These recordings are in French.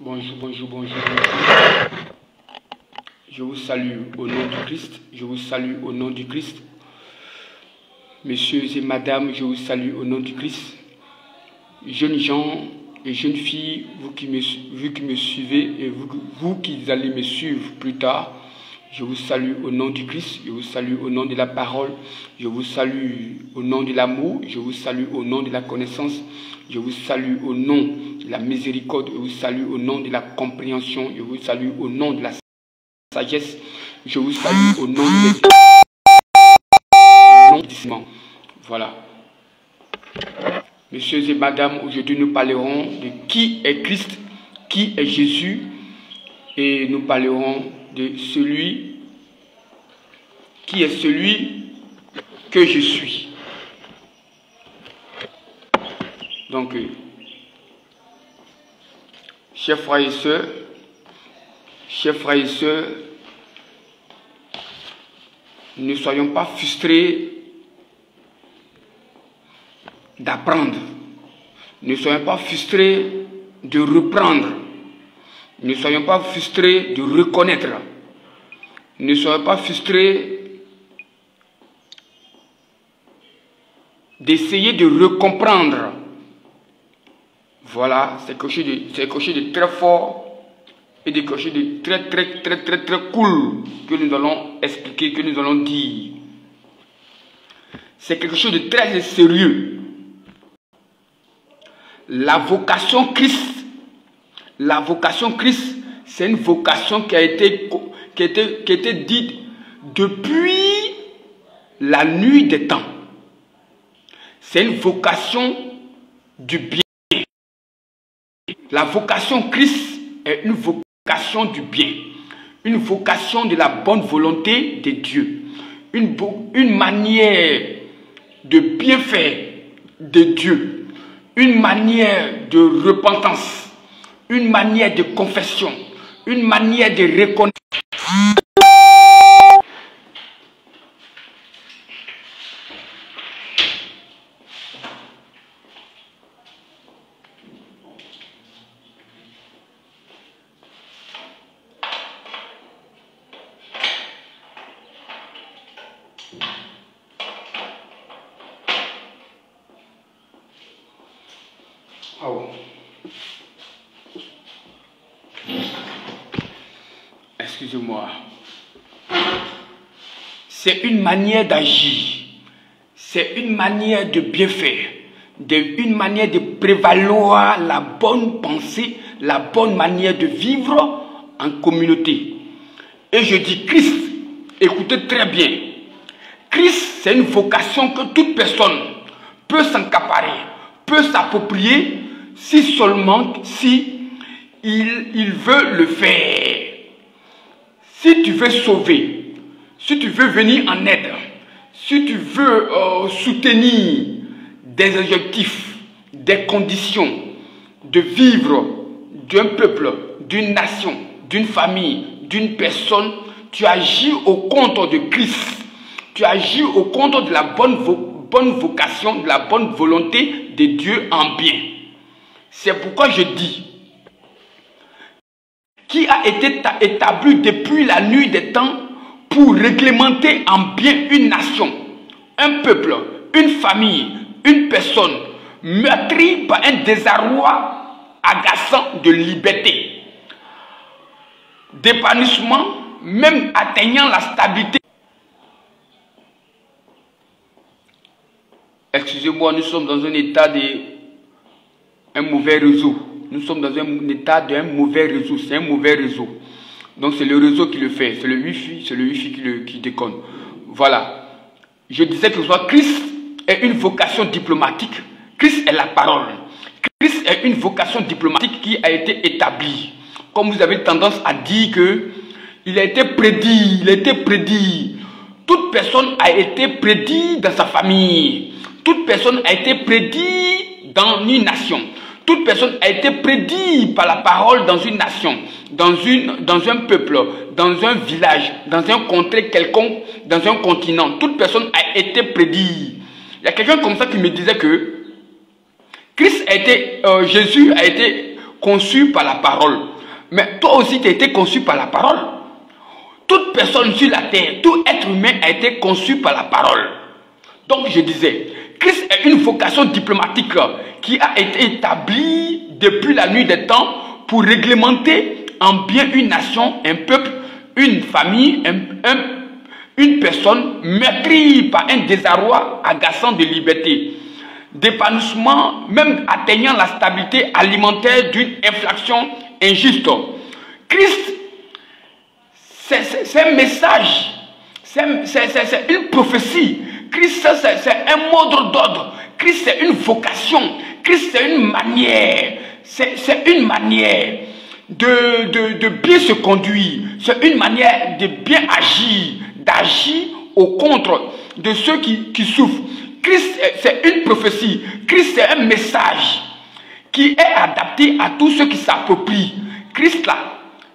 Bonjour, bonjour, bonjour. Je vous salue au nom du Christ. Je vous salue au nom du Christ. Messieurs et madame, je vous salue au nom du Christ. Jeunes gens et jeunes filles, vous qui me suivez et vous qui allez me suivre plus tard, je vous salue au nom du Christ. Je vous salue au nom de la parole. Je vous salue au nom de l'amour. Je vous salue au nom de la connaissance. Je vous salue au nom de la miséricorde. Je vous salue au nom de la compréhension. Je vous salue au nom de la sagesse. Je vous salue au nom de voilà. Messieurs et madame, aujourd'hui nous parlerons de qui est Christ, qui est Jésus, et nous parlerons de celui qui est celui que je suis. Donc, chers frères et sœurs, ne soyons pas frustrés d'apprendre. Ne soyons pas frustrés de reprendre. Ne soyons pas frustrés de reconnaître. Ne soyons pas frustrés d'essayer de recomprendre. Voilà, c'est quelque chose de très fort et quelque chose de très cool que nous allons expliquer, que nous allons dire. C'est quelque chose de très sérieux. La vocation Christ, c'est une vocation qui a été dite depuis la nuit des temps. C'est une vocation du bien. La vocation Christ est une vocation du bien, une vocation de la bonne volonté de Dieu, une manière de bien faire de Dieu, une manière de repentance, une manière de confession, une manière de reconnaissance. Oh. Excusez-moi. C'est une manière d'agir. C'est une manière de bien faire. Une manière de prévaloir la bonne pensée, la bonne manière de vivre en communauté. Et je dis Christ, écoutez très bien. Christ, c'est une vocation que toute personne peut s'accaparer, peut s'approprier, si seulement il veut le faire. Si tu veux sauver, si tu veux venir en aide, si tu veux soutenir des objectifs, des conditions de vivre d'un peuple, d'une nation, d'une famille, d'une personne, tu agis au compte de Christ. Tu agis au compte de la bonne vocation, de la bonne volonté de Dieu en bien. C'est pourquoi je dis, qui a été établi depuis la nuit des temps pour réglementer en bien une nation, un peuple, une famille, une personne, meurtrie par un désarroi agaçant de liberté, d'épanouissement, même atteignant la stabilité. Excusez-moi, nous sommes dans un état un mauvais réseau. Nous sommes dans un état d'un mauvais réseau. C'est un mauvais réseau. Donc c'est le réseau qui le fait. C'est le Wi-Fi qui déconne. Voilà. Je disais que Christ est une vocation diplomatique. Christ est la parole. Christ est une vocation diplomatique qui a été établie. Comme vous avez tendance à dire que il a été prédit. Toute personne a été prédite dans sa famille. Toute personne a été prédite dans une nation. Toute personne a été prédite par la parole dans une nation, dans un peuple, dans un village, dans un contrée quelconque, dans un continent. Toute personne a été prédite. Il y a quelqu'un comme ça qui me disait que Jésus a été conçu par la parole. Mais toi aussi, tu as été conçu par la parole. Toute personne sur la terre, tout être humain a été conçu par la parole. Donc je disais, Christ est une vocation diplomatique qui a été établie depuis la nuit des temps pour réglementer en bien une nation, un peuple, une famille, une personne meurtrie par un désarroi agaçant de liberté, d'épanouissement, même atteignant la stabilité alimentaire d'une inflation injuste. Christ, c'est un message, c'est une prophétie. Christ, c'est un mot d'ordre. Christ, c'est une vocation. Christ, c'est une manière. C'est une manière de bien se conduire. C'est une manière de bien agir, d'agir au contre de ceux qui souffrent. Christ, c'est une prophétie. Christ, c'est un message qui est adapté à tous ceux qui s'approprient. Christ, là,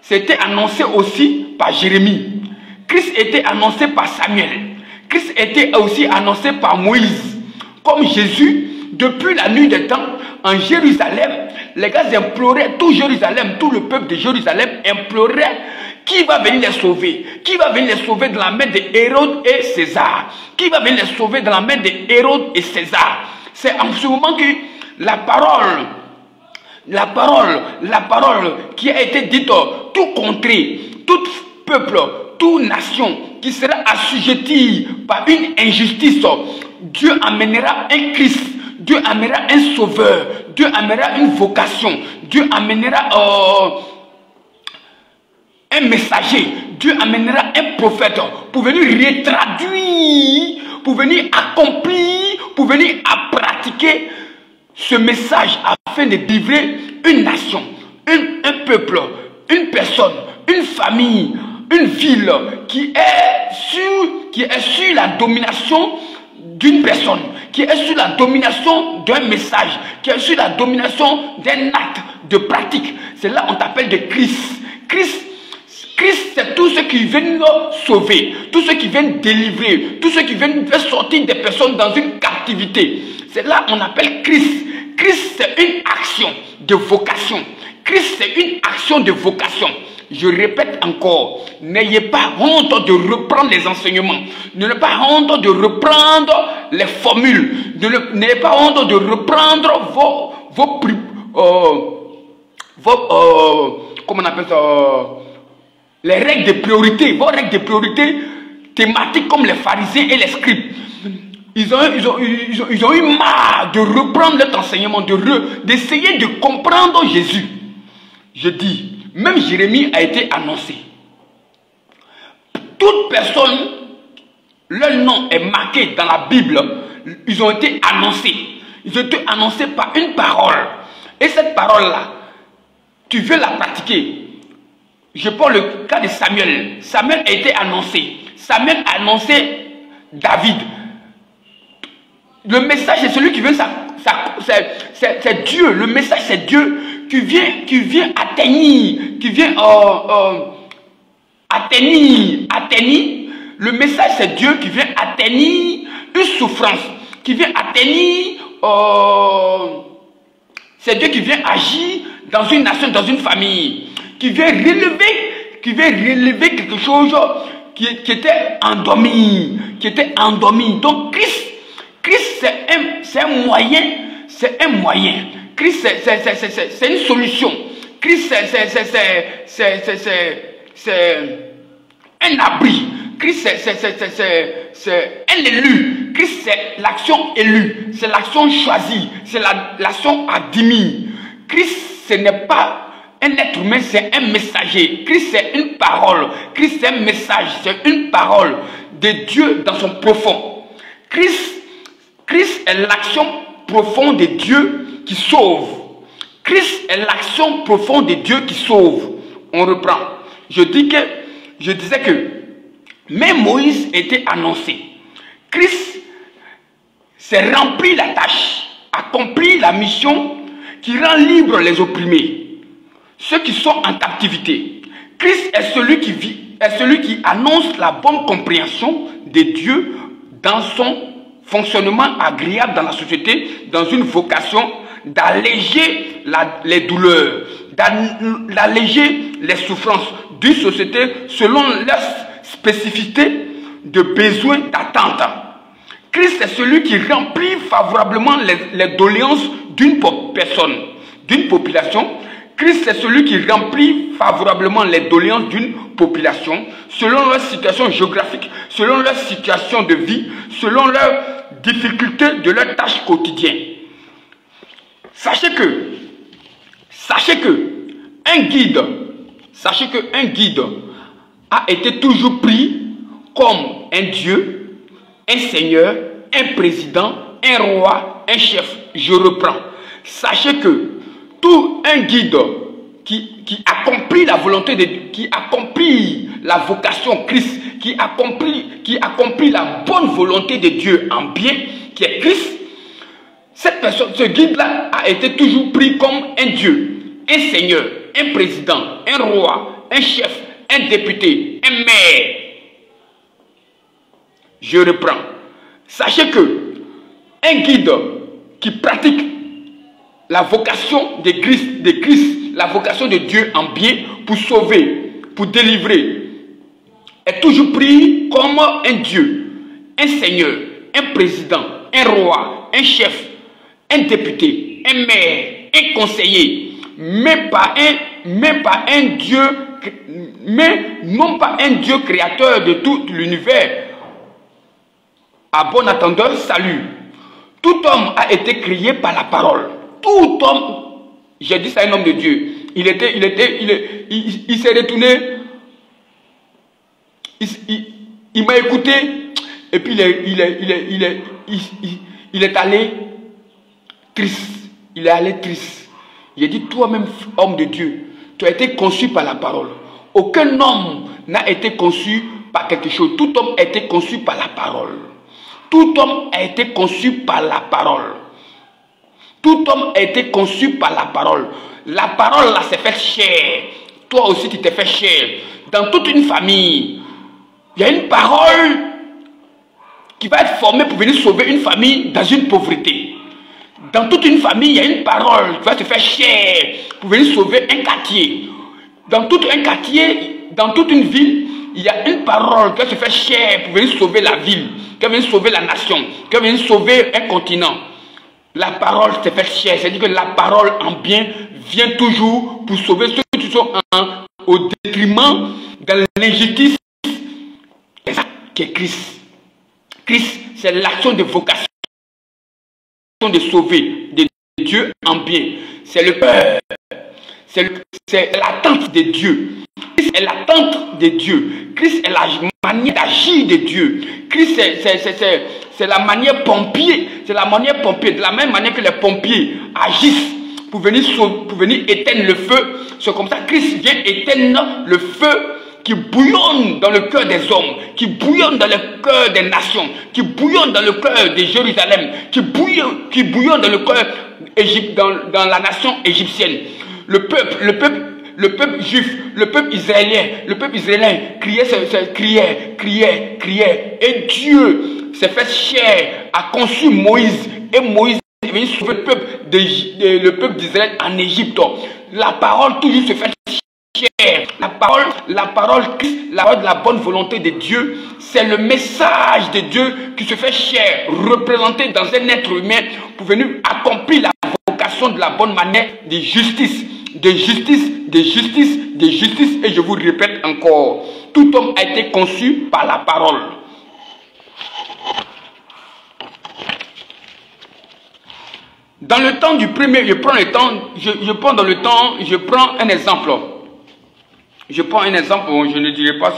c'était annoncé aussi par Jérémie. Christ était annoncé par Samuel. Christ était aussi annoncé par Moïse. Comme Jésus, depuis la nuit des temps, en Jérusalem, les gars imploraient, tout Jérusalem, tout le peuple de Jérusalem implorait qui va venir les sauver. Qui va venir les sauver de la main de Hérode et César. Qui va venir les sauver de la main de Hérode et César. C'est en ce moment que la parole qui a été dite, tout contrée, tout peuple, toute nation qui sera assujetti par une injustice, Dieu amènera un Christ, Dieu amènera un sauveur, Dieu amènera une vocation, Dieu amènera un messager, Dieu amènera un prophète pour venir retraduire, pour venir accomplir, pour venir à pratiquer ce message afin de livrer une nation, un peuple, une personne, une famille, une ville qui est sur la domination d'une personne, qui est sur la domination d'un message, qui est sur la domination d'un acte de pratique. C'est là on t'appelle de Christ. Christ, c'est tous ceux qui viennent sauver, tous ceux qui viennent délivrer, tous ceux qui viennent faire sortir des personnes dans une captivité. C'est là on appelle Christ. Christ, c'est une action de vocation. Christ, c'est une action de vocation. Je répète encore, n'ayez pas honte de reprendre les enseignements. N'ayez pas honte de reprendre les formules. N'ayez pas honte de reprendre comment on appelle ça, les règles de priorité, vos règles de priorité thématiques comme les pharisiens et les scribes. Ils ont eu marre de reprendre cet enseignement, d'essayer de comprendre Jésus. Je dis, même Jérémie a été annoncé. Toute personne, leur nom est marqué dans la Bible, ils ont été annoncés. Ils ont été annoncés par une parole. Et cette parole-là, tu veux la pratiquer. Je prends le cas de Samuel. Samuel a été annoncé. Samuel a annoncé David. Le message, c'est celui qui vient, c'est Dieu. Le message, c'est Dieu qui vient atteindre, qui vient atteindre. Le message, c'est Dieu qui vient atteindre une souffrance, qui vient atteindre, c'est Dieu qui vient agir dans une nation, dans une famille, qui vient relever quelque chose qui était endormi, Donc Christ, c'est un moyen. Christ, c'est une solution. Christ, c'est un abri. Christ, c'est un élu. Christ, c'est l'action élue. C'est l'action choisie. C'est l'action admise. Christ, ce n'est pas un être humain, c'est un messager. Christ, c'est une parole. Christ, c'est un message. C'est une parole de Dieu dans son profond. Christ est l'action profonde de Dieu qui sauve. Christ est l'action profonde de Dieu qui sauve. On reprend. Je disais que même Moïse était annoncé. Christ s'est rempli la tâche, accompli la mission qui rend libre les opprimés, ceux qui sont en captivité. Christ est celui qui annonce la bonne compréhension de Dieu dans son fonctionnement agréable dans la société, dans une vocation d'alléger les douleurs, d'alléger les souffrances d'une société selon leurs spécificités de besoins, d'attente. Christ est celui qui remplit favorablement les doléances d'une personne, d'une population. Christ est celui qui remplit favorablement les doléances d'une population selon leur situation géographique, selon leur situation de vie, selon leurs difficultés de leurs tâches quotidiennes. Sachez que un guide a été toujours pris comme un Dieu, un Seigneur, un président, un roi, un chef. Je reprends. Sachez que tout un guide qui accomplit la volonté de Dieu, qui accomplit la vocation Christ, qui accomplit la bonne volonté de Dieu en bien, qui est Christ, cette personne, ce guide-là a été toujours pris comme un Dieu, un Seigneur, un président, un roi, un chef, un député, un maire. Je reprends. Sachez que un guide qui pratique la vocation de Christ, la vocation de Dieu en bien pour sauver, pour délivrer, est toujours pris comme un Dieu, un Seigneur, un président, un roi, un chef, un député, un maire, un conseiller, mais non pas un Dieu créateur de tout l'univers. À bon entendeur, salut. Tout homme a été créé par la parole. Tout homme, j'ai dit ça à un homme de Dieu. Il s'est retourné, il m'a écouté, et puis il est allé triste. Il est allé triste. J'ai dit, toi-même, homme de Dieu, tu as été conçu par la parole. Aucun homme n'a été conçu par quelque chose. Tout homme a été conçu par la parole. Tout homme a été conçu par la parole. Tout homme a été conçu par la parole. La parole là s'est fait chair. Toi aussi tu t'es fait chair. Dans toute une famille, il y a une parole qui va être formée pour venir sauver une famille dans une pauvreté. Dans toute une famille, il y a une parole qui va se faire chair pour venir sauver un quartier. Dans tout un quartier, dans toute une ville, il y a une parole qui va se faire chair pour venir sauver la ville, qui va venir sauver la nation, qui va venir sauver un continent. La parole s'est fait chair, c'est-à-dire que la parole en bien vient toujours pour sauver ceux qui sont au détriment de l'injustice qui est Christ. Christ, c'est l'action de vocation de sauver de Dieu en bien. C'est le cœur, c'est l'attente de Dieu. Christ est l'attente de Dieu. Christ est la manière d'agir de Dieu. Christ, c'est la manière pompier. C'est la manière pompier. De la même manière que les pompiers agissent pour venir éteindre le feu. C'est comme ça que Christ vient éteindre le feu qui bouillonne dans le cœur des hommes, qui bouillonne dans le cœur des nations, qui bouillonne dans le cœur de Jérusalem, qui bouillonne dans le cœur dans la nation égyptienne. Le peuple juif, le peuple israélien criait. Et Dieu s'est fait chair, a conçu Moïse. Et Moïse est venu sauver le peuple d'Israël en Égypte. La parole toujours se fait chair. La parole de la bonne volonté de Dieu, c'est le message de Dieu qui se fait chair, représenté dans un être humain pour venir accomplir la vocation de la bonne manière de justice. Et je vous répète encore, tout homme a été conçu par la parole. Dans le temps du premier, je prends un exemple. Je prends un exemple, je ne dirai pas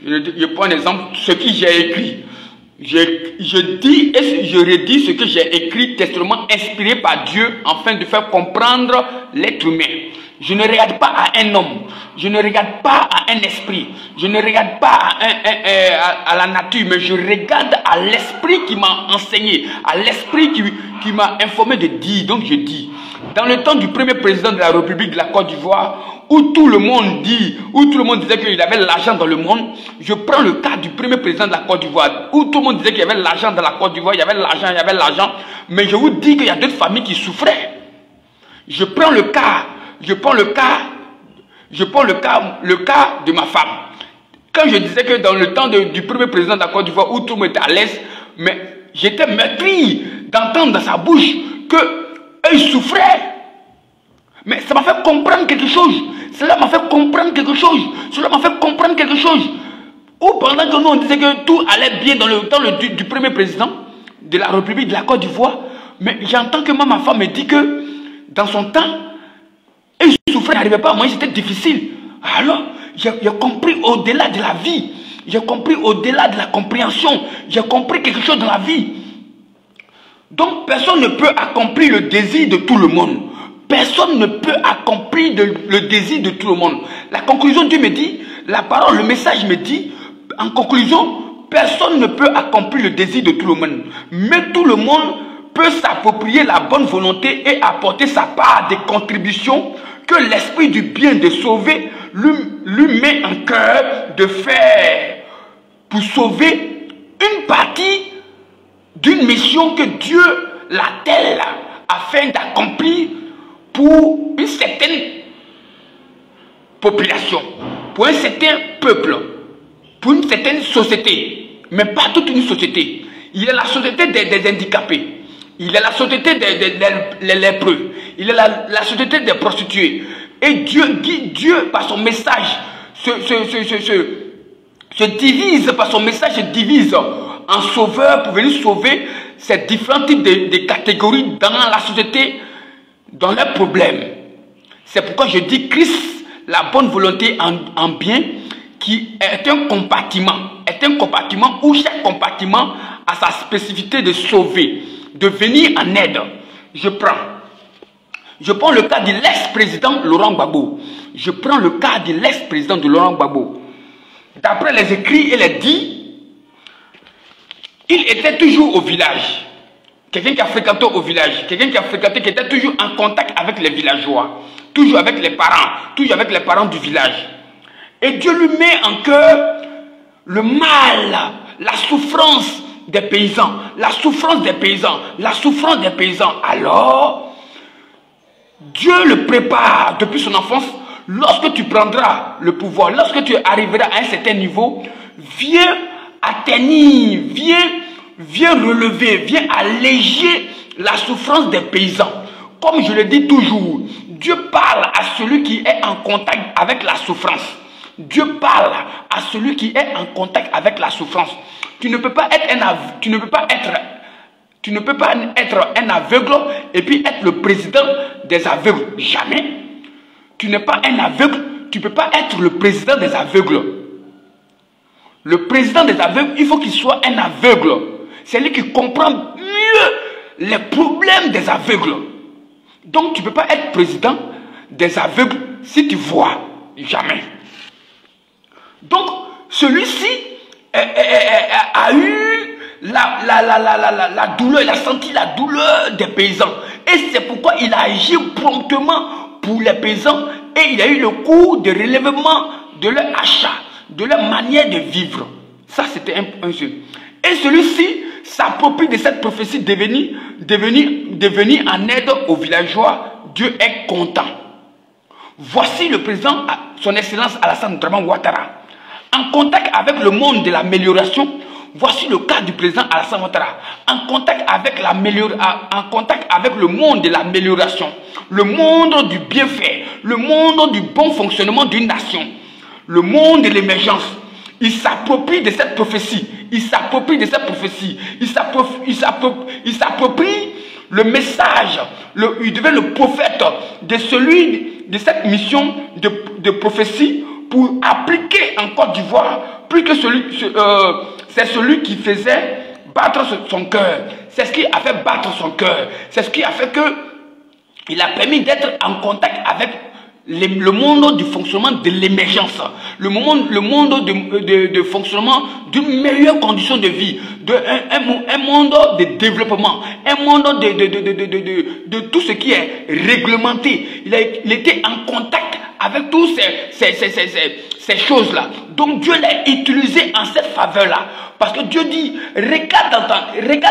je prends un exemple, ce que j'ai écrit. Je dis et je redis ce que j'ai écrit, testament inspiré par Dieu, afin de faire comprendre l'être humain. Je ne regarde pas à un homme, je ne regarde pas à un esprit, je ne regarde pas à la nature, mais je regarde à l'esprit qui m'a enseigné, à l'esprit qui m'a informé de dire. Donc je dis, dans le temps du premier président de la République de la Côte d'Ivoire, où tout le monde disait qu'il avait l'argent dans le monde, je prends le cas du premier président de la Côte d'Ivoire, où tout le monde disait qu'il y avait l'argent dans la Côte d'Ivoire, il y avait l'argent, mais je vous dis qu'il y a d'autres familles qui souffraient. Je prends le cas de ma femme. Quand je disais que dans le temps du premier président de la Côte d'Ivoire, où tout le monde était à l'aise, mais j'étais meurtri d'entendre dans sa bouche qu'il souffrait. Mais ça m'a fait comprendre quelque chose. Cela m'a fait comprendre quelque chose. Cela m'a fait comprendre quelque chose. Ou pendant que nous on disait que tout allait bien dans le temps du premier président de la République de la Côte d'Ivoire, mais j'entends que ma femme me dit que dans son temps, il souffrait, il n'arrivait pas à manger, c'était difficile. Alors, j'ai compris au-delà de la vie. J'ai compris au-delà de la compréhension. J'ai compris quelque chose dans la vie. Donc, personne ne peut accomplir le désir de tout le monde. Personne ne peut accomplir le désir de tout le monde. La conclusion, Dieu me dit, la parole, le message me dit, en conclusion, personne ne peut accomplir le désir de tout le monde. Mais tout le monde peut s'approprier la bonne volonté et apporter sa part des contributions que l'esprit du bien de sauver lui met en cœur de faire pour sauver une partie d'une mission que Dieu l'attelle afin d'accomplir pour une certaine population, pour un certain peuple, pour une certaine société, mais pas toute une société. Il y a la société des handicapés, il y a la société des lépreux, il y a la société des prostituées. Et Dieu par son message se divise, par son message se divise en sauveur pour venir sauver ces différents types de catégories dans la société, dans leurs problèmes. C'est pourquoi je dis Christ, la bonne volonté en bien, qui est un compartiment où chaque compartiment a sa spécificité de sauver, de venir en aide. Je prends le cas de l'ex-président Laurent Gbagbo. Je prends le cas de l'ex-président de Laurent Gbagbo. D'après les écrits et les dits, il était toujours au village. Quelqu'un qui a fréquenté au village, quelqu'un qui a fréquenté, qui était toujours en contact avec les villageois, toujours avec les parents du village. Et Dieu lui met en cœur le mal, la souffrance des paysans, la souffrance des paysans, la souffrance des paysans. Alors, Dieu le prépare depuis son enfance. Lorsque tu prendras le pouvoir, lorsque tu arriveras à un certain niveau, viens atteindre, viens relever, viens alléger la souffrance des paysans. Comme je le dis toujours, Dieu parle à celui qui est en contact avec la souffrance. Dieu parle à celui qui est en contact avec la souffrance. Tu ne peux pas être un aveugle et puis être le président des aveugles. Jamais. Tu n'es pas un aveugle, tu ne peux pas être le président des aveugles. Le président des aveugles, il faut qu'il soit un aveugle. C'est lui qui comprend mieux les problèmes des aveugles. Donc tu ne peux pas être président des aveugles si tu vois. Jamais. Donc celui-ci a eu la douleur, il a senti la douleur des paysans. Et c'est pourquoi il a agi promptement pour les paysans et il a eu le cours de relèvement de leur achat, de leur manière de vivre. Ça, c'était un seul. Et celui-ci s'approprie de cette prophétie de venir en aide aux villageois. Dieu est content. Voici le président, son excellence Alassane Dramane Ouattara, en contact avec le monde de l'amélioration. Voici le cas du président Alassane Ouattara, en contact avec le monde de l'amélioration, le monde du bienfait, le monde du bon fonctionnement d'une nation, le monde de l'émergence. Il s'approprie de cette prophétie, il s'approprie de cette prophétie, il s'approprie le message, il devient le prophète de cette mission de prophétie pour appliquer en Côte d'Ivoire, plus que c'est celui qui faisait battre son cœur. C'est ce qui a fait battre son cœur. C'est ce qui a fait qu'il a permis d'être en contact avec le monde du fonctionnement de l'émergence, le monde de fonctionnement d'une meilleure condition de vie, un monde de développement, un monde de tout ce qui est réglementé. Il était en contact avec toutes ces choses-là. Donc Dieu l'a utilisé en cette faveur-là. Parce que Dieu dit, regarde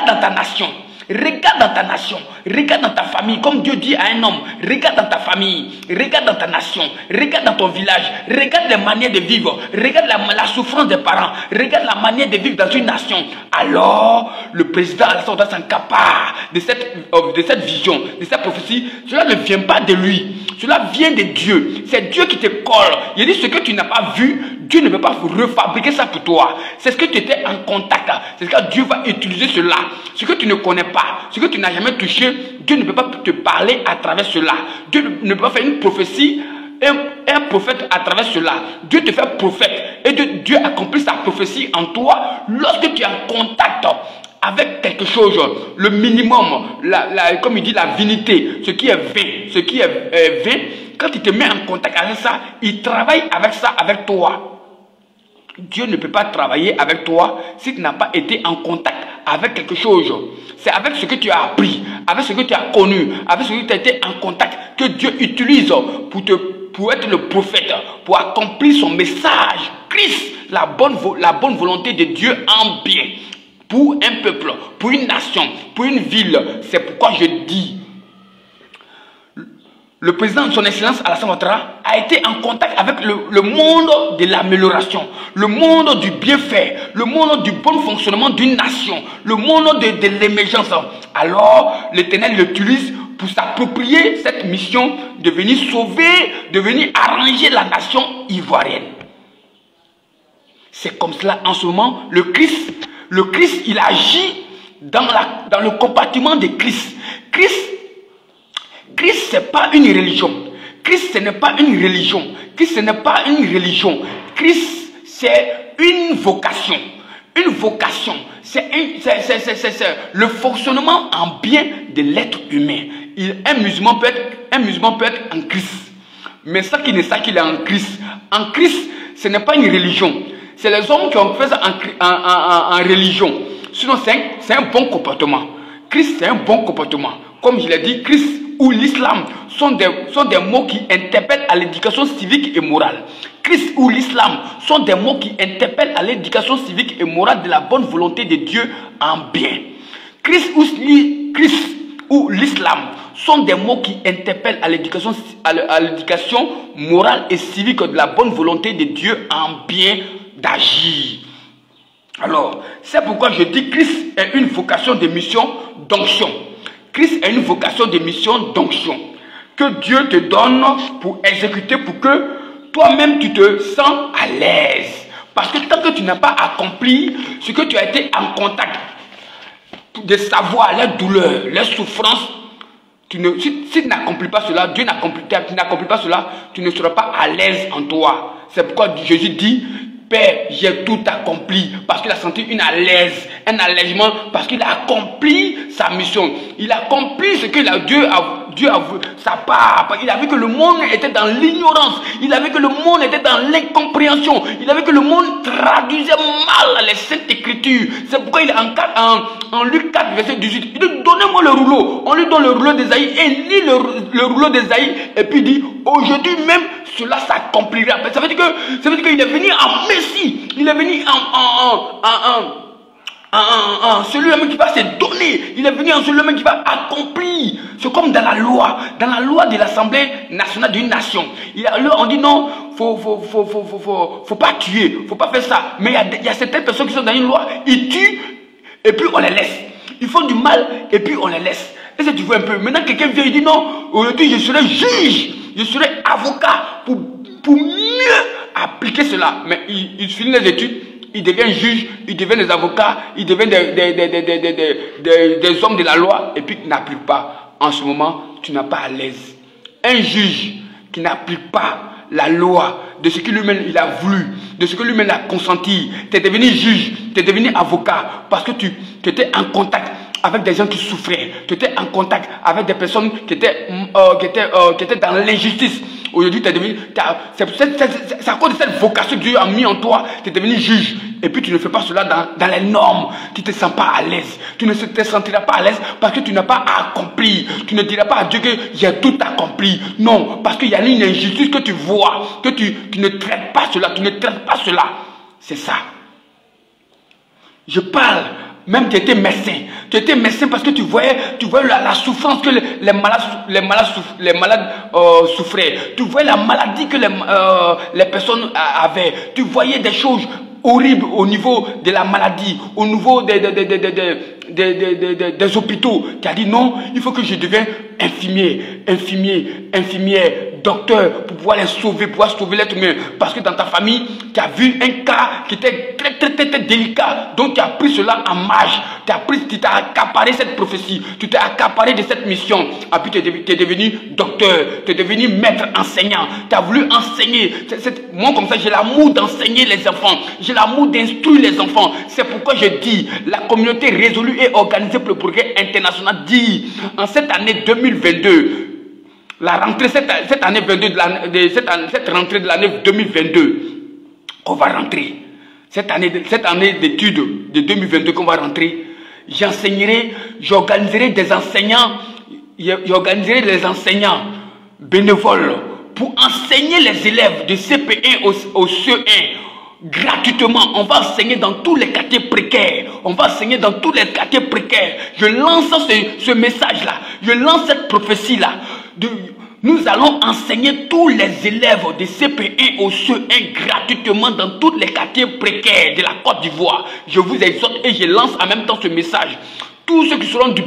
dans ta nation, Regarde dans ta nation, regarde dans ta famille, comme Dieu dit à un homme, regarde dans ta famille, regarde dans ta nation, regarde dans ton village, regarde les manières de vivre, regarde la souffrance des parents, regarde la manière de vivre dans une nation. Alors, le président Alassane Ouattara s'encapare de cette vision, de cette prophétie. Cela ne vient pas de lui, cela vient de Dieu. C'est Dieu qui te colle. Il dit ce que tu n'as pas vu, Dieu ne peut pas refabriquer ça pour toi. C'est ce que tu étais en contact. C'est ce que Dieu va utiliser cela. Ce que tu ne connais pas, ce que tu n'as jamais touché, Dieu ne peut pas te parler à travers cela. Dieu ne peut pas faire une prophétie, un prophète à travers cela. Dieu te fait prophète et Dieu accomplit sa prophétie en toi lorsque tu es en contact avec quelque chose, le minimum, comme il dit, la vinité, ce qui est vain, quand il te met en contact avec ça, il travaille avec ça, avec toi. Dieu ne peut pas travailler avec toi si tu n'as pas été en contact avec quelque chose. C'est avec ce que tu as appris, avec ce que tu as connu, avec ce que tu as été en contact que Dieu utilise pour être le prophète, pour accomplir son message. Christ, la bonne volonté de Dieu en bien. Pour un peuple, pour une nation, pour une ville. C'est pourquoi je dis, le président de son excellence Alassane Ouattara a été en contact avec le monde de l'amélioration, le monde du bienfait, le monde du bon fonctionnement d'une nation, le monde de l'émergence. Alors, l'Éternel l'utilise pour s'approprier cette mission de venir sauver, de venir arranger la nation ivoirienne. C'est comme cela en ce moment, le Christ, il agit dans le compartiment de Christ. Christ, ce n'est pas une religion. Christ, ce n'est pas une religion. Christ, ce n'est pas une religion. Christ, c'est une vocation. Une vocation. C'est le fonctionnement en bien de l'être humain. Un musulman peut être en Christ. Mais ça qui ne sait qu'il est en Christ. En Christ, ce n'est pas une religion. C'est les hommes qui ont fait ça en religion. Sinon, c'est un bon comportement. Christ, c'est un bon comportement. Comme je l'ai dit, Christ ou l'islam sont des mots qui interpellent à l'éducation civique et morale. Christ ou l'islam sont des mots qui interpellent à l'éducation civique et morale de la bonne volonté de Dieu en bien. Christ ou l'islam sont des mots qui interpellent à l'éducation morale et civique de la bonne volonté de Dieu en bien d'agir. Alors, c'est pourquoi je dis Christ est une vocation de mission d'onction. Christ est une vocation de mission d'onction que Dieu te donne pour exécuter, pour que toi-même tu te sens à l'aise. Parce que tant que tu n'as pas accompli ce que tu as été en contact, de savoir les douleurs, les souffrances, si tu n'accomplis pas cela, tu n'accomplis pas cela, tu ne seras pas à l'aise en toi. C'est pourquoi Jésus dit, Père, j'ai tout accompli, parce qu'il a senti une alaise, un allègement, parce qu'il a accompli sa mission. Il a accompli ce que Dieu a vu, sa part. Il a vu que le monde était dans l'ignorance. Il a vu que le monde était dans l'incompréhension. Il a vu que le monde traduisait mal les Saintes Écritures. C'est pourquoi il est en Luc 4, verset 18. Il dit, donnez-moi le rouleau. On lui donne le rouleau d'Ésaïe et il lit le rouleau d'Ésaïe et puis il dit, aujourd'hui même, cela s'accomplira. Ça veut dire qu'il est venu en Messie. Il est venu celui-là qui va se donner. Il est venu en celui-là qui va accomplir. C'est comme dans la loi de l'Assemblée nationale d'une nation. On dit non, faut pas tuer, faut pas faire ça. Mais il y a certaines personnes qui sont dans une loi, ils tuent et puis on les laisse. Ils font du mal et puis on les laisse. Et ça tu vois un peu. Maintenant quelqu'un vient et dit non, aujourd'hui je serai juge, je serai avocat pour mieux appliquer cela. Mais il finit les études. Ils deviennent juges, ils deviennent des avocats, ils deviennent des hommes de la loi et puis ils n'appliquent pas. En ce moment, tu n'es pas à l'aise. Un juge qui n'applique pas la loi de ce que lui-même il a voulu, de ce que lui-même a consenti, tu es devenu juge, tu es devenu avocat parce que tu étais en contact avec des gens qui souffraient, tu étais en contact avec des personnes qui étaient dans l'injustice. Aujourd'hui, tu es devenu, c'est à cause de cette vocation que Dieu a mis en toi, tu es devenu juge. Et puis tu ne fais pas cela dans les normes. Tu ne te sens pas à l'aise. Tu ne te sentiras pas à l'aise parce que tu n'as pas accompli. Tu ne diras pas à Dieu que j'ai tout accompli. Non, parce qu'il y a une injustice que tu vois, que tu ne traites pas cela, tu ne traites pas cela. C'est ça. Je parle Même tu étais médecin. Tu étais médecin parce que tu voyais la souffrance que les malades souffraient. Tu voyais la maladie que les personnes avaient. Tu voyais des choses horribles au niveau de la maladie, au niveau des hôpitaux. Tu as dit non, il faut que je devienne infirmière, docteur, pour pouvoir les sauver, pouvoir sauver l'être humain. Parce que dans ta famille, tu as vu un cas qui était très délicat. Donc tu as pris cela en marge. Tu t'as accaparé cette prophétie. Tu t'es accaparé de cette mission. Et puis tu es devenu docteur. Tu es devenu maître enseignant. Tu as voulu enseigner. Moi comme ça, j'ai l'amour d'enseigner les enfants. J'ai l'amour d'instruire les enfants. C'est pourquoi je dis, la communauté résolue et organisée pour le progrès international dit, en cette année 2022, la rentrée, cette année 22, cette rentrée de l'année 2022, on va rentrer. Cette année d'études de 2022 qu'on va rentrer, j'organiserai des enseignants, bénévoles pour enseigner les élèves de CP1 au CE1 gratuitement. On va enseigner dans tous les quartiers précaires. Je lance ce message-là. Je lance cette prophétie-là. Nous allons enseigner tous les élèves de CP1 au CE1 gratuitement dans tous les quartiers précaires de la Côte d'Ivoire. Je vous exhorte et je lance en même temps ce message. Tous ceux qui feront du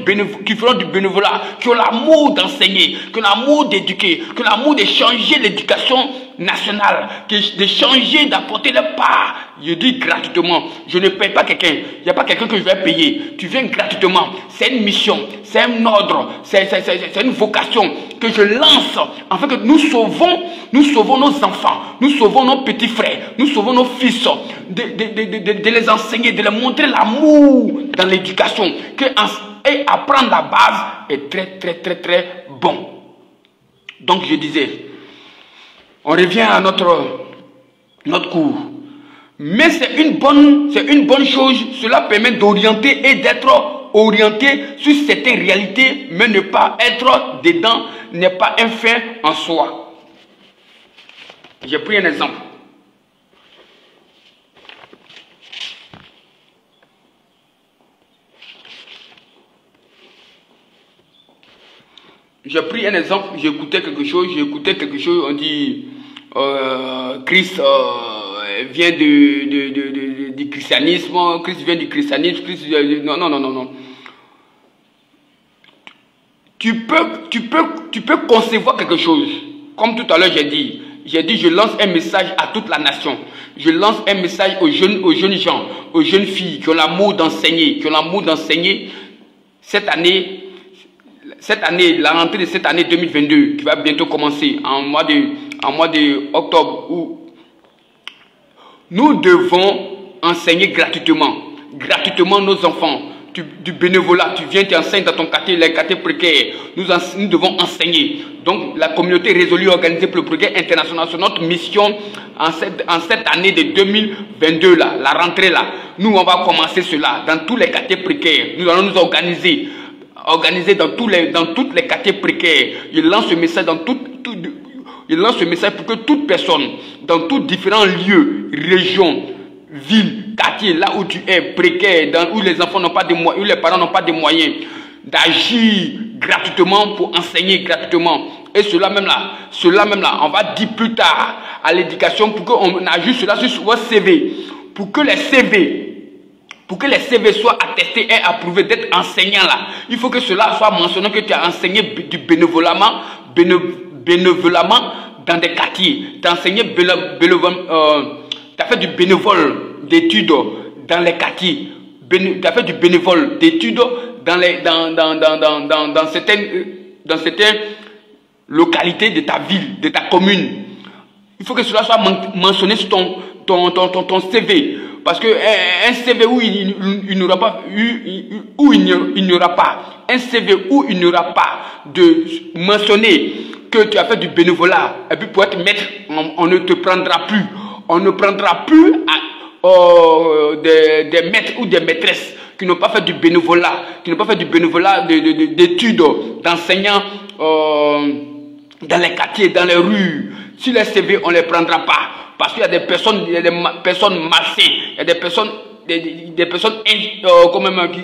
bénévolat, qui ont l'amour d'enseigner, qui ont l'amour d'éduquer, qui ont l'amour de changer l'éducation nationale, de changer, d'apporter leur part. Je dis gratuitement, je ne paye pas quelqu'un. Il n'y a pas quelqu'un que je vais payer. Tu viens gratuitement. C'est une mission, c'est un ordre, c'est une vocation que je lance afin que nous sauvons nos enfants, nous sauvons nos petits frères, nous sauvons nos fils, de les enseigner, de leur montrer l'amour dans l'éducation. Et apprendre la base est très bon. Donc je disais, on revient à notre cours. Mais c'est une bonne chose. Cela permet d'orienter et d'être orienté sur certaines réalités, mais ne pas être dedans n'est pas un fait en soi. J'ai pris un exemple. J'ai pris un exemple, j'écoutais quelque chose, on dit Christ vient du christianisme, non. Tu peux concevoir quelque chose, comme tout à l'heure j'ai dit, je lance un message à toute la nation, je lance un message aux jeunes gens, aux jeunes filles qui ont l'amour d'enseigner, cette année, la rentrée de cette année 2022 qui va bientôt commencer en mois de octobre, où nous devons enseigner gratuitement nos enfants, du bénévolat. Tu viens, tu enseignes dans ton quartier, les quartiers précaires. Nous devons enseigner. Donc la communauté résolue organisée pour le progrès international, c'est notre mission en cette année de 2022 là, la rentrée là. Nous on va commencer cela dans tous les quartiers précaires. Nous allons nous organiser dans tous les quartiers précaires. Je lance ce message pour que toute personne, dans tous différents lieux, régions, villes, quartiers, là où tu es précaire, où les enfants n'ont pas de moyens, où les parents n'ont pas de moyens, d'agir gratuitement pour enseigner gratuitement. Et cela même là, on va dire plus tard à l'éducation pour qu'on ajuste cela sur votre CV, pour que les CV soient attestés et approuvés d'être enseignants là. Il faut que cela soit mentionné que tu as enseigné du bénévolement dans des quartiers. Tu as enseigné tu as fait du bénévole d'études dans les quartiers. Tu as fait du bénévole d'études dans certaines localités de ta ville, de ta commune. Il faut que cela soit mentionné sur ton CV. Parce que un CV où il n'y aura pas de mentionner que tu as fait du bénévolat, et puis pour être maître, on ne te prendra plus. On ne prendra plus des maîtres ou des maîtresses qui n'ont pas fait du bénévolat, d'études, d'enseignants dans les quartiers, dans les rues. Sur les CV, on ne les prendra pas. Parce qu'il y a des personnes malsaines, il y a des personnes des personnes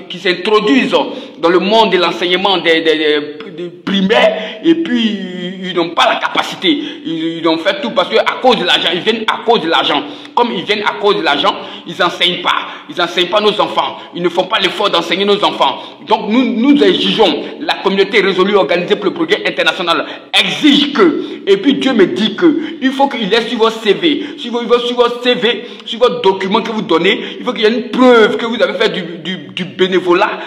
qui s'introduisent dans le monde de l'enseignement des primaires et puis ils n'ont pas la capacité. Ils ont fait tout parce que à cause de l'argent, ils viennent à cause de l'argent. Comme ils viennent à cause de l'argent, ils n'enseignent pas. Ils n'enseignent pas nos enfants. Ils ne font pas l'effort d'enseigner nos enfants. Donc nous exigeons, la communauté résolue organisée pour le progrès international exige que, et puis Dieu me dit que, il faut qu'il ait sur votre CV, sur votre CV, sur votre document que vous donnez, il faut qu'il y ait une preuve que vous avez fait du bénévolat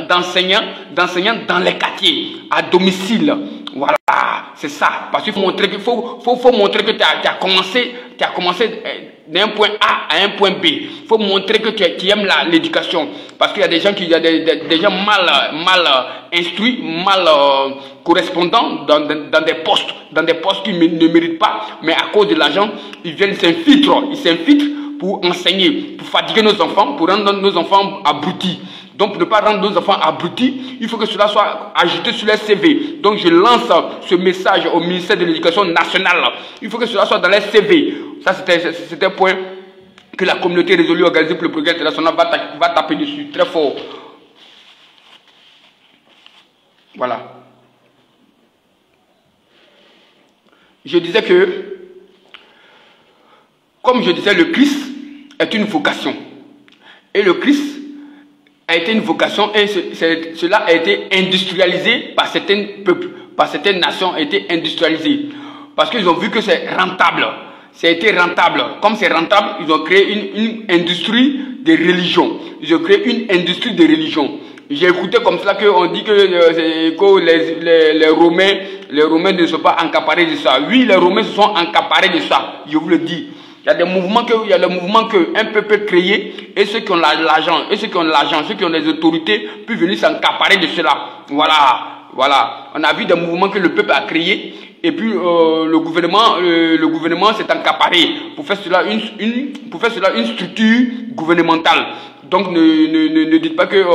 d'enseignant dans les quartiers, à domicile. Voilà, c'est ça. Parce qu'il faut montrer que tu as commencé d'un point A à un point B. Il faut montrer que tu aimes l'éducation. Parce qu'il y a des gens des gens mal instruits, mal correspondants dans des postes qui ne méritent pas, mais à cause de l'argent, ils s'infiltrent pour enseigner, pour fatiguer nos enfants, pour rendre nos enfants abrutis. Donc, pour ne pas rendre nos enfants abrutis, il faut que cela soit ajouté sur les CV. Donc, je lance ce message au ministère de l'Éducation nationale. Il faut que cela soit dans les CV. Ça, c'était un point que la communauté résolue organisée pour le progrès international va taper dessus très fort. Voilà. Je disais que, comme je disais, le Christ est une vocation. Et le Christ a été une vocation et cela a été industrialisé par certains peuples, par certaines nations, a été industrialisé. Parce qu'ils ont vu que c'est rentable. Ça a été rentable. Comme c'est rentable, ils ont créé une industrie de religion. Ils ont créé une industrie de religion. J'ai écouté comme cela qu'on dit que les Romains ne sont pas accaparés de ça. Oui, les Romains se sont accaparés de ça. Je vous le dis. Il y a des mouvements qu'un peuple peut créer et ceux qui ont l'argent, ceux qui ont les autorités peuvent venir s'accaparer de cela. Voilà. On a vu des mouvements que le peuple a créés et puis le gouvernement s'est accaparé pour faire cela une structure gouvernementale. Donc ne dites pas que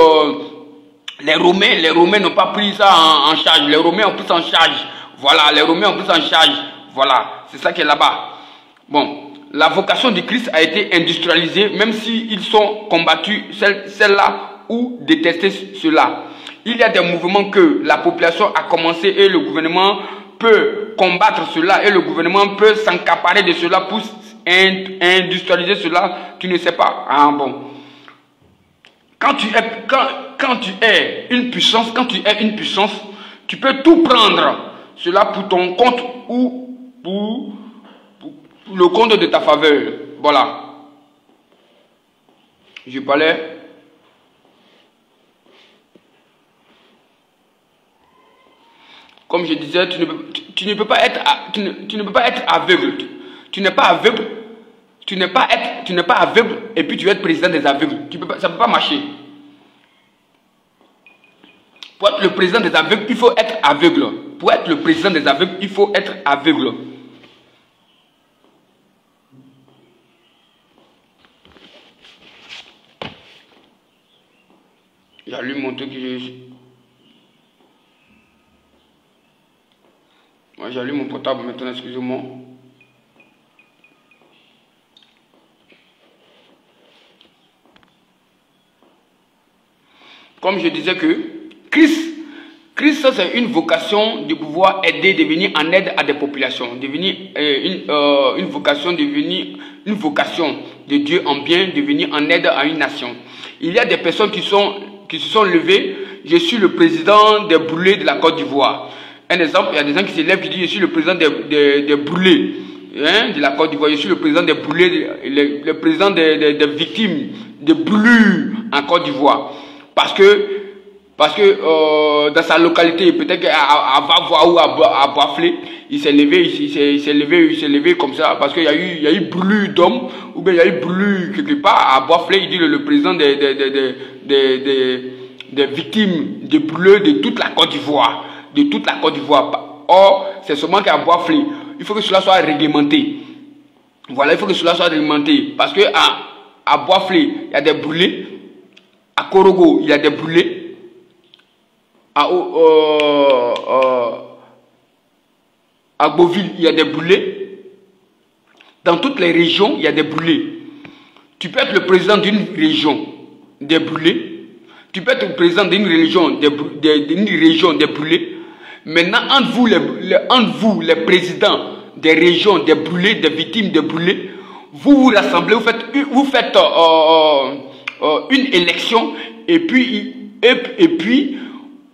les Romains n'ont pas pris ça en charge. Les Romains ont pris ça en charge. Voilà, les Romains ont pris ça en charge. Voilà, c'est ça qui est là-bas. Bon. La vocation du Christ a été industrialisée, même s'ils sont combattus, celle-là, ou détesté cela. Il y a des mouvements que la population a commencé et le gouvernement peut combattre cela et le gouvernement peut s'accaparer de cela pour industrialiser cela. Tu ne sais pas. Ah bon. Quand tu es une puissance, tu peux tout prendre. Cela pour ton compte ou pour le compte de ta faveur. Voilà. Je parlais. Comme je disais, tu ne peux pas être aveugle. Tu n'es pas aveugle. Tu n'es pas aveugle et puis tu vas être président des aveugles. Ça ne peut pas marcher. Pour être le président des aveugles, il faut être aveugle. Pour être le président des aveugles, il faut être aveugle. J'allume mon truc. Moi, j'allume mon portable maintenant, excusez-moi. Comme je disais que Christ, c'est une vocation de pouvoir aider, de venir en aide à des populations, devenir une vocation de Dieu en bien, de venir en aide à une nation. Il y a des personnes qui se sont levées. Je suis le président des brûlés de la Côte d'Ivoire. Un exemple, il y a des gens qui se lèvent qui disent je suis le président des brûlés de la Côte d'Ivoire. Je suis le président des brûlés, le président des victimes de brûlures en Côte d'Ivoire. Parce que dans sa localité, peut-être à Vavois ou à Boisflé, il s'est levé comme ça parce qu'il y a eu brûlure d'hommes ou bien il y a eu brûlure quelque part à Boisflé. Il dit le président des victimes de brûlures de toute la Côte d'Ivoire. Or, c'est seulement qu'à Boisflé, il faut que cela soit réglementé. Voilà, il faut que cela soit réglementé. Parce que à Boisflé, il y a des brûlés. À Korogo, il y a des brûlés. À Beauville, il y a des brûlés. Dans toutes les régions, il y a des brûlés. Tu peux être le président d'une région des brûlés. Tu peux être le président d'une région des brûlés. Maintenant, entre vous, les présidents des régions des brûlés, des victimes des brûlés, vous vous rassemblez, vous faites une élection et puis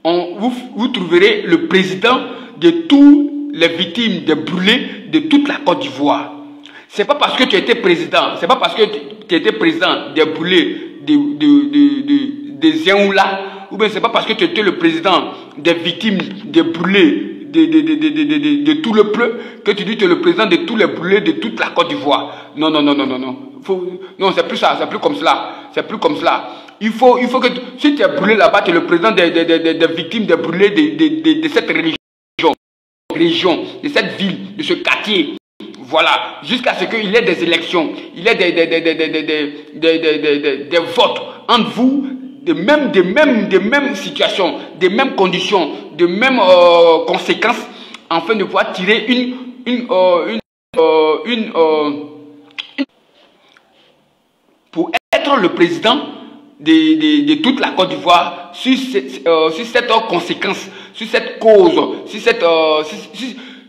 vous trouverez le président de tous les victimes des brûlés de toute la Côte d'Ivoire. C'est pas parce que tu étais président, c'est pas parce que tu étais président des brûlés des Zéoula, ou bien c'est pas parce que tu étais le président des victimes des brûlés de tout le peuple que tu dis que tu es le président de tous les brûlés de toute la Côte d'Ivoire. Non, non, non, non, non, non. Non, c'est plus ça, c'est plus comme cela. C'est plus comme cela. Il faut que si tu es brûlé là-bas, tu es le président des victimes des brûlés de cette région, de cette ville, de ce quartier. Voilà, jusqu'à ce qu'il y ait des élections, il y ait des votes entre vous, des mêmes situations, des mêmes conditions, des mêmes conséquences, afin de pouvoir tirer pour être le président de toute la Côte d'Ivoire sur cette conséquence, sur cette cause,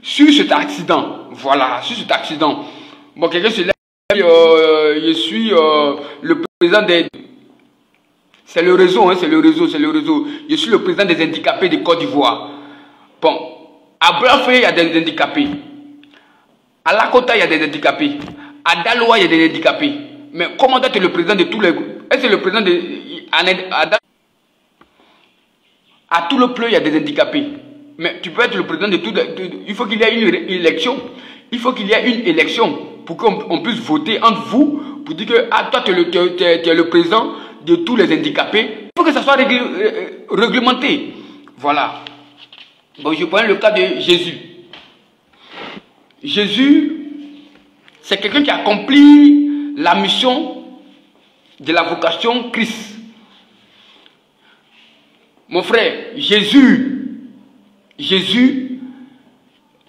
sur cet accident. Voilà, sur cet accident. Bon, quelqu'un se lève, je suis le président des... C'est le réseau, hein, c'est le réseau. Je suis le président des handicapés de Côte d'Ivoire. Bon, à Blanfay, il y a des handicapés. À Lakota, il y a des handicapés. À Daloa, il y a des handicapés. Mais comment être le président de tous les... Est-ce que le président de... À tout le pleu, il y a des handicapés. Mais tu peux être le président de tout... Il faut qu'il y ait une élection. Il faut qu'il y ait une élection pour qu'on puisse voter entre vous, pour dire que toi, tu es le président de tous les handicapés. Il faut que ça soit réglementé. Voilà. Bon, je prends le cas de Jésus. Jésus, c'est quelqu'un qui a accompli la mission de la vocation Christ. Mon frère, Jésus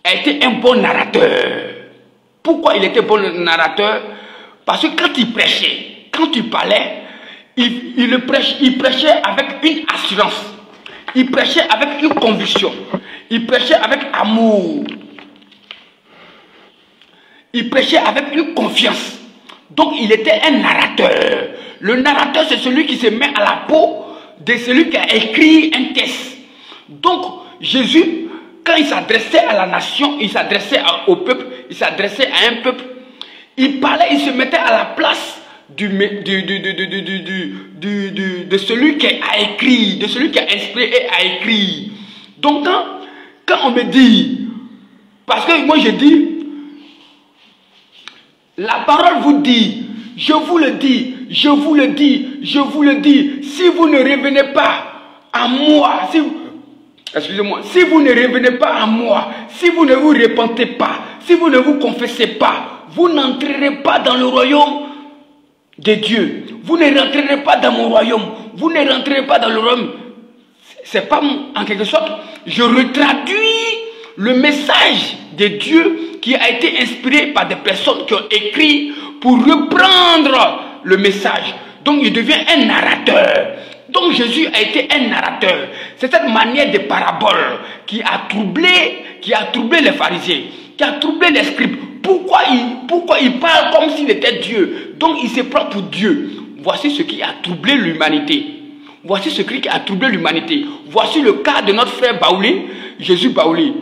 a été un bon narrateur. Pourquoi il était bon narrateur? Parce que quand il prêchait, quand il parlait, il prêchait avec une assurance. Il prêchait avec une conviction. Il prêchait avec amour. Il prêchait avec une confiance. Donc il était un narrateur. Le narrateur, c'est celui qui se met à la peau de celui qui a écrit un texte. Donc Jésus, quand il s'adressait à la nation, il s'adressait au peuple, il s'adressait à un peuple, il parlait, il se mettait à la place de celui qui a écrit, de celui qui a inspiré et a écrit. Donc quand on me dit, parce que moi je dis, la parole vous dit, je vous le dis, je vous le dis, je vous le dis, si vous ne revenez pas à moi, excusez-moi, si vous ne revenez pas à moi, si vous ne vous repentez pas, si vous ne vous confessez pas, vous n'entrerez pas dans le royaume de Dieu. Vous ne rentrerez pas dans mon royaume. Vous ne rentrerez pas dans le royaume. C'est pas en quelque sorte, je retraduis le message de Dieu qui a été inspiré par des personnes qui ont écrit pour reprendre le message. Donc il devient un narrateur. Donc Jésus a été un narrateur. C'est cette manière de parabole qui a troublé les pharisiens, qui a troublé les scribes. Pourquoi il parle comme s'il était Dieu? Donc il se prend pour Dieu. Voici ce qui a troublé l'humanité. Voici ce qui a troublé l'humanité. Voici le cas de notre frère Baoulé, Jésus Baoulé.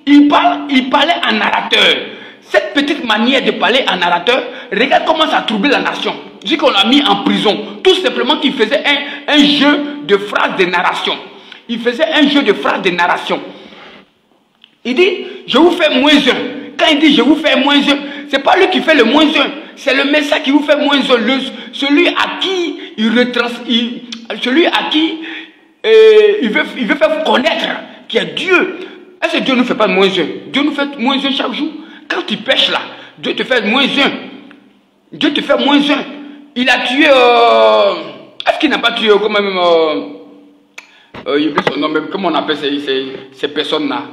Il parlait en narrateur. Cette petite manière de parler en narrateur, regarde comment ça a troublé la nation. Je dis qu'on l'a mis en prison. Tout simplement qu'il faisait un jeu de phrases de narration. Il faisait un jeu de phrases de narration. Il dit, je vous fais moins un. Quand il dit, je vous fais moins un, ce n'est pas lui qui fait le moins un. C'est le message qui vous fait moins un. Celui à qui il veut faire connaître qu'il y a Dieu. Est-ce que Dieu ne fait pas moins un? Dieu nous fait moins un chaque jour. Quand tu pêches là, Dieu te fait moins un. Dieu te fait moins un. Il a tué... Est-ce qu'il n'a pas tué quand même... il oublie son nom, mais comment on appelle ces personnes-là?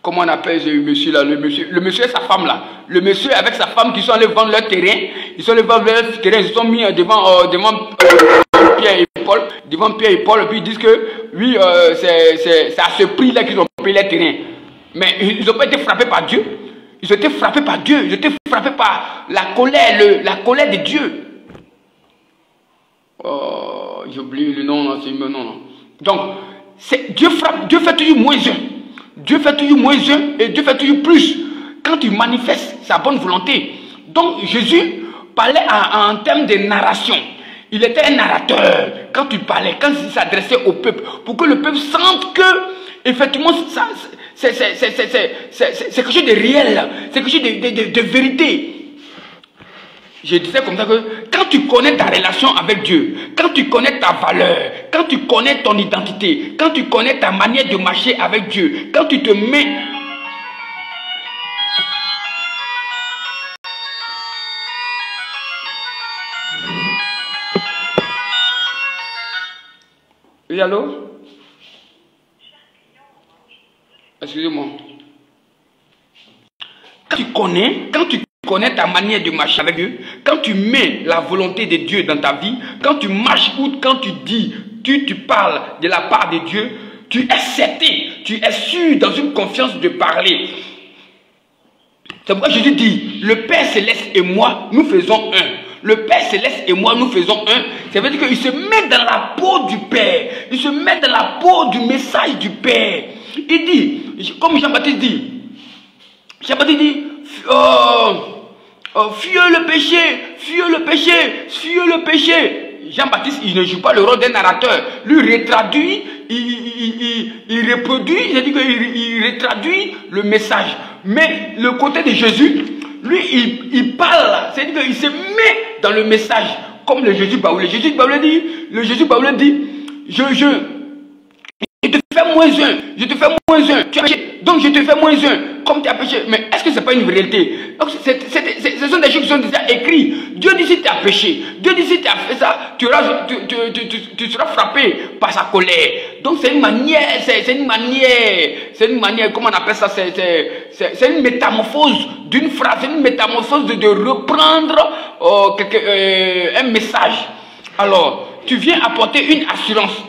comment on appelle ce monsieur là, le monsieur et sa femme là. Le monsieur avec sa femme qui sont allés vendre leur terrain. Ils sont allés vendre leur terrain, ils se sont mis devant Pierre et Paul. Devant Pierre et Paul, et puis ils disent que oui, c'est à ce prix là qu'ils ont payé leur terrain. Mais ils n'ont pas été frappés par Dieu. Ils ont été frappés par Dieu. Ils ont été frappés par la colère de Dieu. Oh, j'oublie le nom, non. Donc, Dieu frappe, Dieu fait toujours moins un. Dieu fait toujours moins un et Dieu fait toujours plus quand il manifeste sa bonne volonté. Donc, Jésus parlait en termes de narration. Il était un narrateur quand il parlait, quand il s'adressait au peuple, pour que le peuple sente que, effectivement, c'est quelque chose de réel, c'est quelque chose de vérité. Je disais comme ça que quand tu connais ta relation avec Dieu, quand tu connais ta valeur, quand tu connais ton identité, quand tu connais ta manière de marcher avec Dieu, quand tu te mets... Oui, allô? Excusez-moi. Quand tu connais ta manière de marcher avec Dieu, quand tu mets la volonté de Dieu dans ta vie, quand tu marches ou quand tu dis, tu parles de la part de Dieu, tu es certain, tu es sûr dans une confiance de parler. C'est pourquoi Jésus dit, le Père Céleste et moi, nous faisons un. Le Père Céleste et moi, nous faisons un. Ça veut dire qu'il se met dans la peau du Père. Il se met dans la peau du message du Père. Il dit, comme Jean-Baptiste dit, fuyez le péché, fuyez le péché, fuyez le péché. Jean-Baptiste, il ne joue pas le rôle d'un narrateur. Lui, retraduit, il reproduit, c'est-à-dire qu'il retraduit le message. Mais le côté de Jésus, lui, il parle, c'est-à-dire qu'il se met dans le message, comme le Jésus baoulé. Le Jésus baoulé dit, je te fais moins un, je te fais moins un, tu as péché, donc je te fais moins un, comme tu as péché. Mais est-ce que ce n'est pas une réalité? Donc ce sont des choses qui sont déjà écrites. Dieu dit si tu as péché, Dieu dit si tu as fait ça, tu seras frappé par sa colère. Donc c'est une manière, comment on appelle ça, c'est une métamorphose d'une phrase, c'est une métamorphose de reprendre un message. Alors, tu viens apporter une assurance.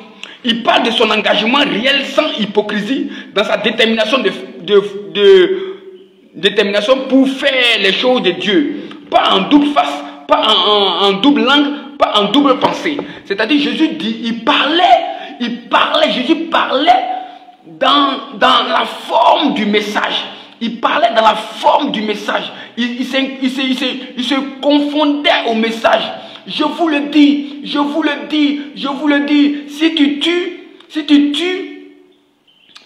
Il parle de son engagement réel sans hypocrisie dans sa détermination détermination pour faire les choses de Dieu. Pas en double face, pas en double langue, pas en double pensée. C'est-à-dire Jésus dit, Jésus parlait dans la forme du message. Il parlait dans la forme du message. Il se confondait au message. Je vous le dis, je vous le dis, je vous le dis. Si tu tues,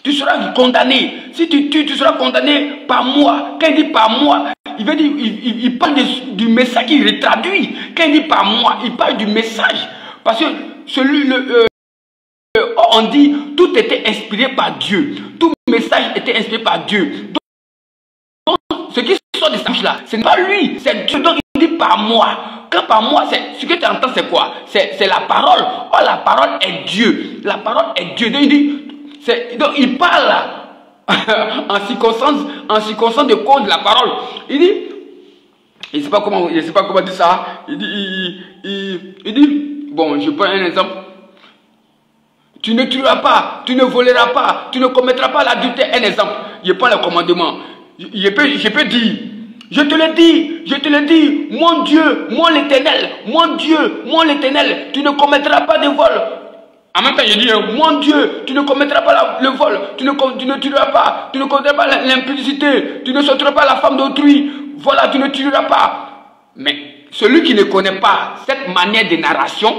tu seras condamné. Si tu tues, tu seras condamné par moi. Quand il dit par moi, il veut dire, il parle du message qu'il retraduit. Quand il dit par moi, il parle du message. Parce que on dit, tout était inspiré par Dieu. Tout message était inspiré par Dieu. Donc, ce qui sort de ce là, ce n'est pas lui, c'est Dieu. Donc, il dit par moi. Quand par moi, ce que tu entends, c'est quoi? C'est la parole. Oh, la parole est Dieu. La parole est Dieu. Donc, il parle en circonstance de cause de la parole. Il dit, je ne sais pas comment dire ça. Il dit, bon, je prends un exemple. Tu ne tueras pas, tu ne voleras pas, tu ne commettras pas l'adultère. Un exemple. Je prends le commandement. Je peux dire, je te le dis, mon Dieu, mon l'Éternel, mon Dieu, mon l'Éternel, tu ne commettras pas de vol. En même temps, je dis, mon Dieu, tu ne commettras pas le vol, tu ne tueras pas, tu ne commettras pas l'impudicité, tu ne sauteras pas la femme d'autrui, voilà, tu ne tueras pas. Mais celui qui ne connaît pas cette manière de narration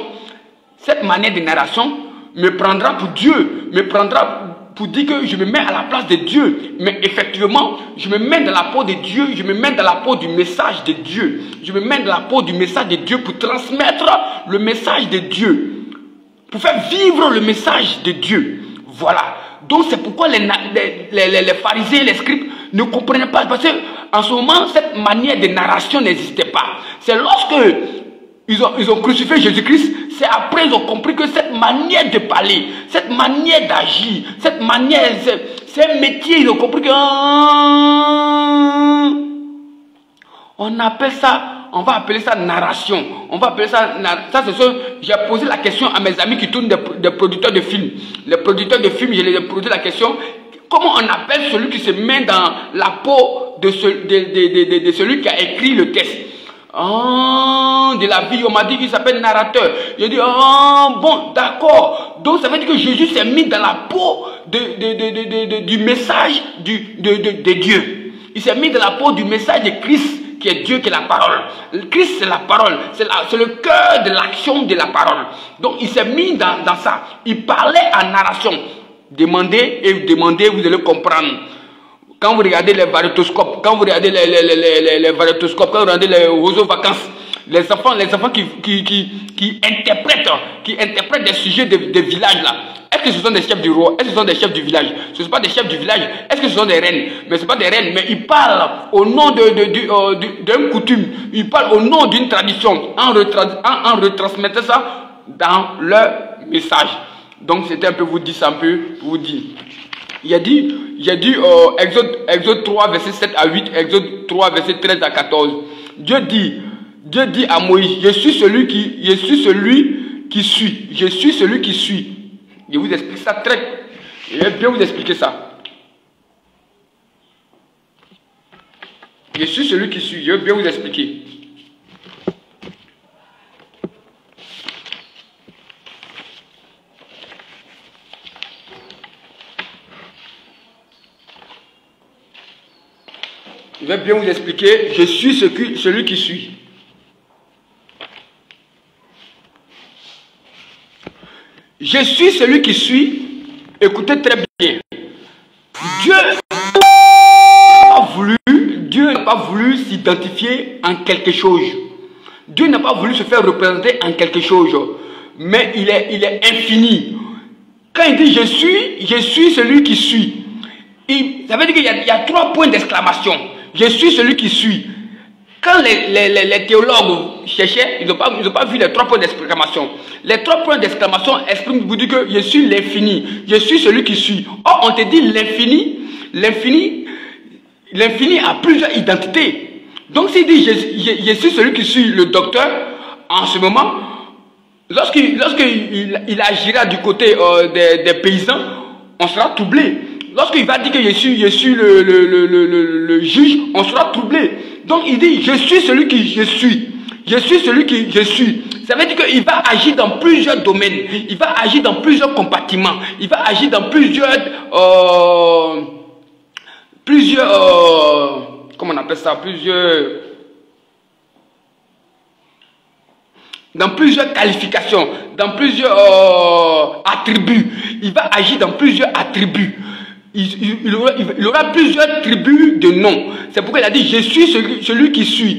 me prendra pour Dieu, me prendra pour dire que je me mets à la place de Dieu. Mais effectivement, je me mets dans la peau de Dieu, je me mets dans la peau du message de Dieu. Je me mets dans la peau du message de Dieu pour transmettre le message de Dieu. Pour faire vivre le message de Dieu. Voilà. Donc c'est pourquoi les pharisiens, les scribes ne comprenaient pas. Parce qu'en ce moment, cette manière de narration n'existait pas. C'est lorsque ils ont crucifié Jésus-Christ, c'est après ils ont compris que cette manière de parler, cette manière d'agir, cette manière, C'est un métier, ils ont compris que... On appelle ça, on va appeler ça narration. On va appeler ça... Ça, c'est ça. J'ai posé la question à mes amis qui tournent des producteurs de films. Les producteurs de films, je les ai posé la question... Comment on appelle celui qui se met dans la peau de celui qui a écrit le texte? De la vie, on m'a dit qu'il s'appelle narrateur. J'ai dit, bon, d'accord. Donc ça veut dire que Jésus s'est mis dans la peau du message de Dieu. Il s'est mis dans la peau du message de Christ, qui est Dieu, qui est la parole. Christ, c'est la parole. C'est le cœur de l'action de la parole. Donc il s'est mis dans ça. Il parlait en narration. Demandez et demandez, vous allez comprendre. Quand vous regardez les variétoscopes, quand vous regardez les variétoscopes, quand vous regardez les roseaux vacances, les enfants qui interprètent des sujets des villages là. Est-ce que ce sont des chefs du roi? Est-ce que ce sont des chefs du village? Ce ne sont pas des chefs du village. Est-ce que ce sont des reines? Mais ce ne sont pas des reines, mais ils parlent au nom d'une coutume. Ils parlent au nom d'une tradition en retransmettant ça dans leur message. Donc c'était un peu vous dire ça, un peu pour vous dire. Il a dit Exode 3 verset 7 à 8, Exode 3 verset 13 à 14. Dieu dit à Moïse, je suis celui qui suis. Je suis celui qui suis. Je vous explique ça je vais bien vous expliquer ça. Je suis celui qui suis. Je vais bien vous expliquer. Je vais bien vous expliquer. Je suis celui qui suis. Je suis celui qui suis. Écoutez très bien. Dieu n'a pas voulu s'identifier en quelque chose. Dieu n'a pas voulu se faire représenter en quelque chose. Mais il est infini. Quand il dit je suis celui qui suis. Ça veut dire qu'il y a 3 points d'exclamation. Je suis celui qui suis. Quand les théologues cherchaient, ils n'ont pas vu les 3 points d'exclamation. Les 3 points d'exclamation expriment, vous dites que je suis l'infini. Je suis celui qui suis. Or, on te dit l'infini a plusieurs identités. Donc, s'il dit je suis celui qui suis le docteur, en ce moment, lorsqu'il agira du côté des paysans, on sera troublé. Lorsqu'il va dire que je suis le juge, on sera troublé. Donc il dit, je suis celui qui je suis. Je suis celui qui je suis. Ça veut dire qu'il va agir dans plusieurs domaines. Il va agir dans plusieurs compartiments. Il va agir dans comment on appelle ça? Dans plusieurs qualifications, dans plusieurs attributs. Il va agir dans plusieurs attributs. Il aura plusieurs tribus de noms. C'est pourquoi il a dit je suis celui qui suis.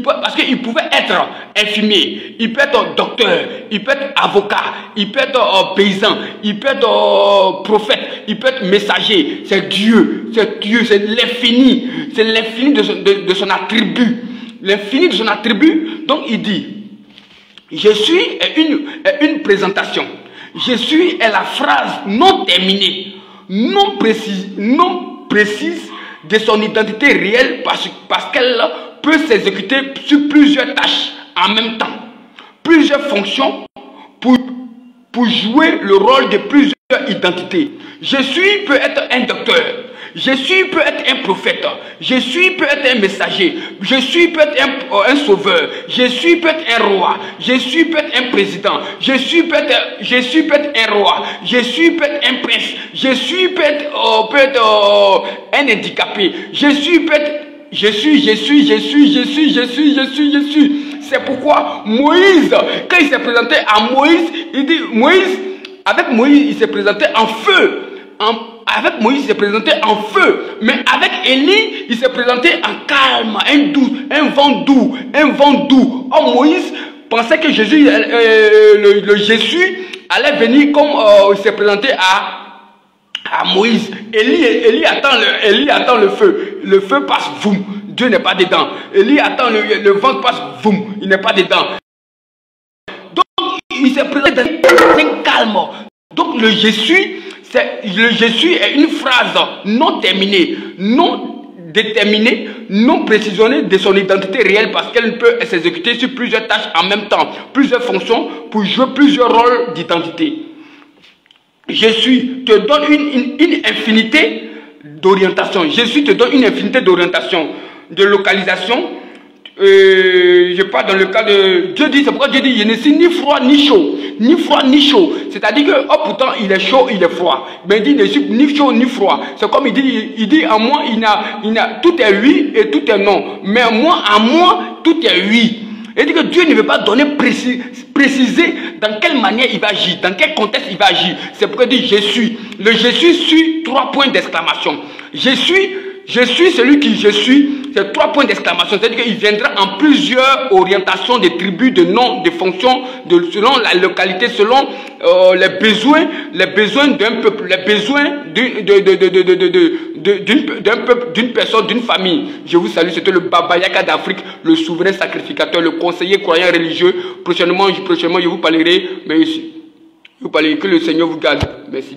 Parce qu'il pouvait être infirmier, il peut être docteur, il peut être avocat, il peut être paysan, il peut être prophète, il peut être messager. C'est Dieu, c'est l'infini. C'est l'infini de son attribut. L'infini de son attribut. Donc il dit je suis est une présentation. Je suis est la phrase non terminée, non précise de son identité réelle parce qu'elle peut s'exécuter sur plusieurs tâches en même temps, plusieurs fonctions pour jouer le rôle de plusieurs identités. Je suis peut être un docteur, je suis peut être un prophète, je suis peut être un messager, je suis peut être un sauveur, je suis peut être un roi, je suis peut être un président, je suis peut être un roi, je suis peut être un prince, je suis peut être un handicapé, je suis peut être je suis. C'est pourquoi Moïse, quand il s'est présenté à Moïse, il dit avec Moïse il s'est présenté en feu. Avec Moïse il s'est présenté en feu. Mais avec Élie il s'est présenté en calme, un vent doux. Or Moïse pensait que Jésus, le Jésus allait venir comme il s'est présenté à Moïse. Élie attend le feu. Le feu passe, boum. Dieu n'est pas dedans. Élie attend le vent passe, boum. Il n'est pas dedans. Donc il s'est présenté dans un calme. Donc le Jésus, Le je suis est une phrase non terminée, non déterminée, non précisionnée de son identité réelle parce qu'elle peut s'exécuter sur plusieurs tâches en même temps, plusieurs fonctions pour jouer plusieurs rôles d'identité. Je suis te donne une infinité d'orientation. Je suis te donne une infinité d'orientation, de localisation. Je parle dans le cas de Dieu dit, c'est pourquoi Dieu dit je ne suis ni froid ni chaud, ni froid ni chaud. C'est-à-dire que oh, pourtant il est chaud, il est froid. Mais il dit je ne suis ni chaud ni froid. C'est comme il dit en moi tout est oui et tout est non. Mais en moi tout est oui. Il dit que Dieu ne veut pas donner préciser dans quelle manière il va agir, dans quel contexte il va agir. C'est pourquoi il dit je suis. Le je suis sur 3 points d'exclamation. Je suis celui qui je suis. C'est 3 points d'exclamation. C'est-à-dire qu'il viendra en plusieurs orientations des tribus, de noms, de fonctions, selon la localité, selon les besoins d'un peuple, les besoins d'un peuple, d'une personne, d'une famille. Je vous salue, c'était le Baba Yaka d'Afrique, le souverain sacrificateur, le conseiller croyant religieux. Prochainement je vous parlerai, mais que le Seigneur vous garde. Merci.